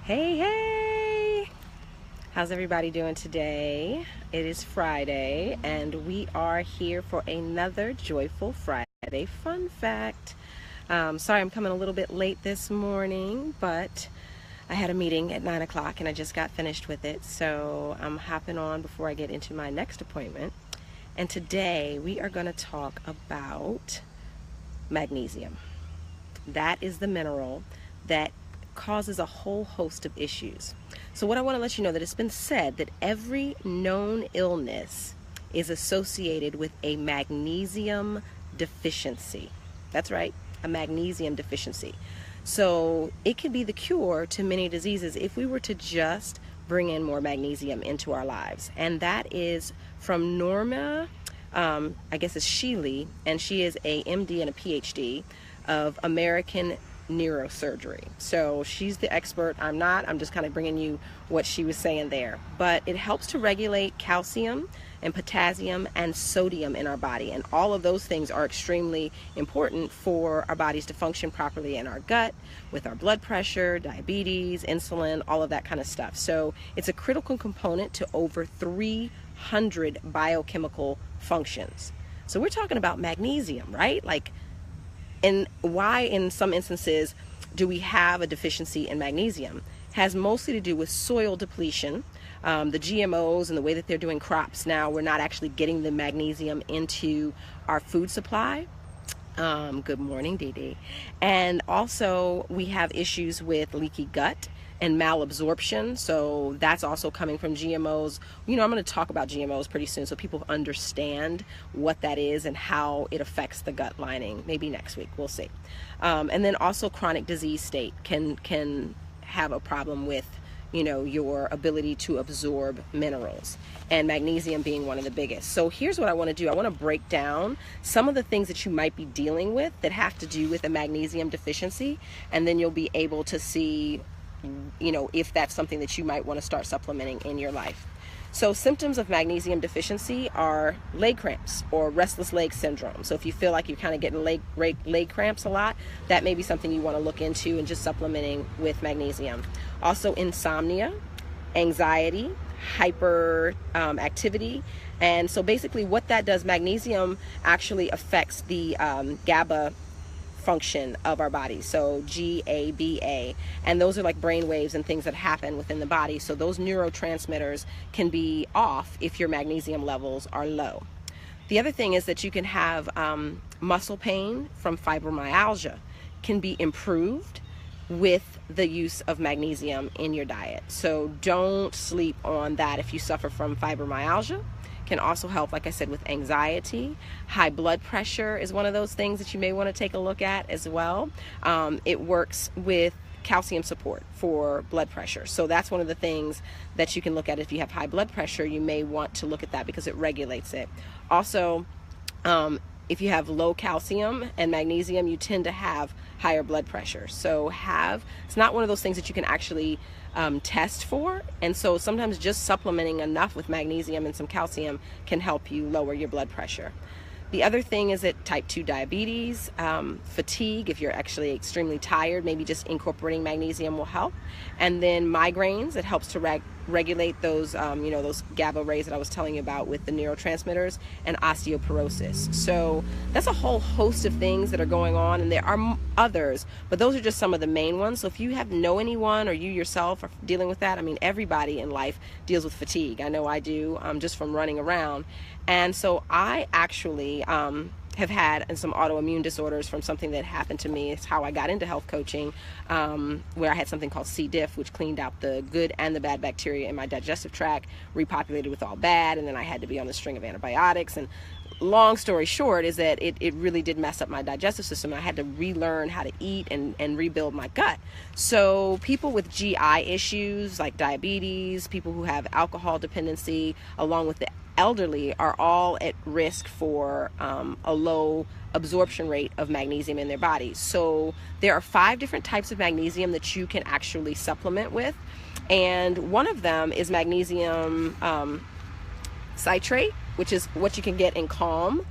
Hey, hey! How's everybody doing today? It is Friday, and we are here for another Joyful Friday fun fact. Sorry I'm coming a little bit late this morning, but I had a meeting at 9 o'clock and I just got finished with it, so I'm hopping on before I get into my next appointment. And today we are going to talk about magnesium. That is the mineral that causes a whole host of issues. So what I want to let you know that it's been said that every known illness is associated with a magnesium deficiency. That's right, a magnesium deficiency. So it could be the cure to many diseases if we were to just bring in more magnesium into our lives. And that is from Norma, I guess it's Sheely, and she is a MD and a PhD of American neurosurgery. So she's the expert. I'm not. I'm just kind of bringing you what she was saying there. But it helps to regulate calcium and potassium and sodium in our body. And all of those things are extremely important for our bodies to function properly in our gut, with our blood pressure, diabetes, insulin, all of that kind of stuff. So it's a critical component to over 300 biochemical functions. So we're talking about magnesium, right? And why in some instances do we have a deficiency in magnesium has mostly to do with soil depletion. The GMOs and the way that they're doing crops now, we're not actually getting the magnesium into our food supply. Good morning, Dee Dee. And also we have issues with leaky gut and malabsorption, so that's also coming from GMOs. I'm going to talk about GMOs pretty soon so people understand what that is and how it affects the gut lining. Maybe next week, we'll see. And then also chronic disease state can have a problem with your ability to absorb minerals, and magnesium being one of the biggest. So here's what I want to do. I want to break down some of the things that you might be dealing with that have to do with a magnesium deficiency, and then you'll be able to see if that's something that you might want to start supplementing in your life. So symptoms of magnesium deficiency are leg cramps or restless leg syndrome. So if you feel like you're kind of getting leg cramps a lot, that may be something you want to look into and just supplementing with magnesium. Also insomnia, anxiety, hyperactivity. And so basically what that does, magnesium actually affects the GABA function of our body, so GABA, and those are like brain waves and things that happen within the body. So those neurotransmitters can be off if your magnesium levels are low. The other thing is that you can have muscle pain from fibromyalgia can be improved with the use of magnesium in your diet. So don't sleep on that if you suffer from fibromyalgia. Can also help, like I said, with anxiety. High blood pressure is one of those things that you may want to take a look at as well. It works with calcium support for blood pressure. So that's one of the things that you can look at. If you have high blood pressure, you may want to look at that because it regulates it. Also, if you have low calcium and magnesium, you tend to have higher blood pressure. So it's not one of those things that you can actually test for, and so sometimes just supplementing enough with magnesium and some calcium can help you lower your blood pressure. The other thing is that type 2 diabetes, fatigue, if you're actually extremely tired, maybe just incorporating magnesium will help. And then migraines, it helps to regulate those, those GABA rays that I was telling you about with the neurotransmitters, and osteoporosis. So that's a whole host of things that are going on, and there are others, but those are just some of the main ones. So if you know anyone or you yourself are dealing with that, everybody in life deals with fatigue. I know I do, just from running around. And so I actually have had some autoimmune disorders from something that happened to me. It's how I got into health coaching, where I had something called C. diff, which cleaned out the good and the bad bacteria in my digestive tract, repopulated with all bad, and then I had to be on a string of antibiotics. And long story short is that it really did mess up my digestive system. I had to relearn how to eat and rebuild my gut. So people with GI issues like diabetes, people who have alcohol dependency, along with the elderly, are all at risk for a low absorption rate of magnesium in their bodies. So there are 5 different types of magnesium that you can actually supplement with, and one of them is magnesium citrate, which is what you can get in Calm,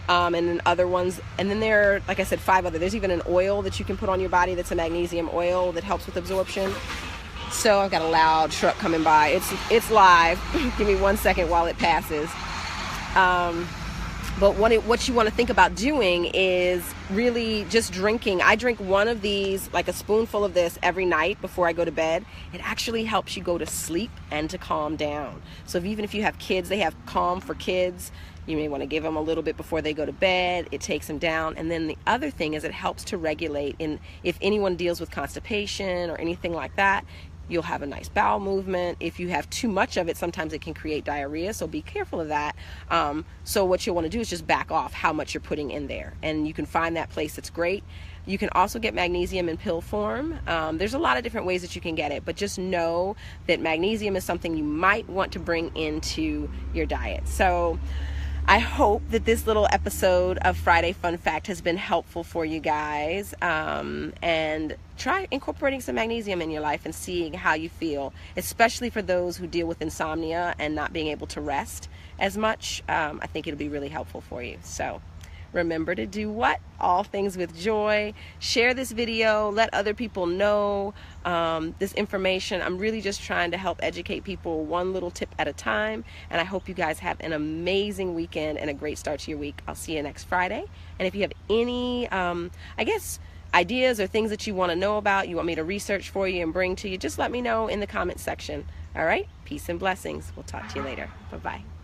and then other ones, and then there are, like I said, 5 other. There's even an oil that you can put on your body that's a magnesium oil that helps with absorption. So I've got a loud truck coming by. It's live. Give me 1 second while it passes. But what you want to think about doing is really just drinking. I drink one of these, like a spoonful of this every night before I go to bed. It actually helps you go to sleep and to calm down. So even if you have kids, they have Calm for Kids. You may want to give them a little bit before they go to bed. It takes them down. And then the other thing is it helps to regulate. If anyone deals with constipation or anything like that, you'll have a nice bowel movement. If you have too much of it, sometimes it can create diarrhea, so be careful of that. So what you'll want to do is just back off how much you're putting in there, and you can find that place that's great. You can also get magnesium in pill form. There's a lot of different ways that you can get it, but just know that magnesium is something you might want to bring into your diet. So I hope that this little episode of Friday Fun Fact has been helpful for you guys, and try incorporating some magnesium in your life and seeing how you feel, especially for those who deal with insomnia and not being able to rest as much. I think it'll be really helpful for you. So remember to do what? All things with joy. Share this video. Let other people know this information. I'm really just trying to help educate people one little tip at a time. And I hope you guys have an amazing weekend and a great start to your week. I'll see you next Friday. And if you have any, ideas or things that you want to know about, you want me to research for you and bring to you, just let me know in the comments section. All right? Peace and blessings. We'll talk to you later. Bye-bye.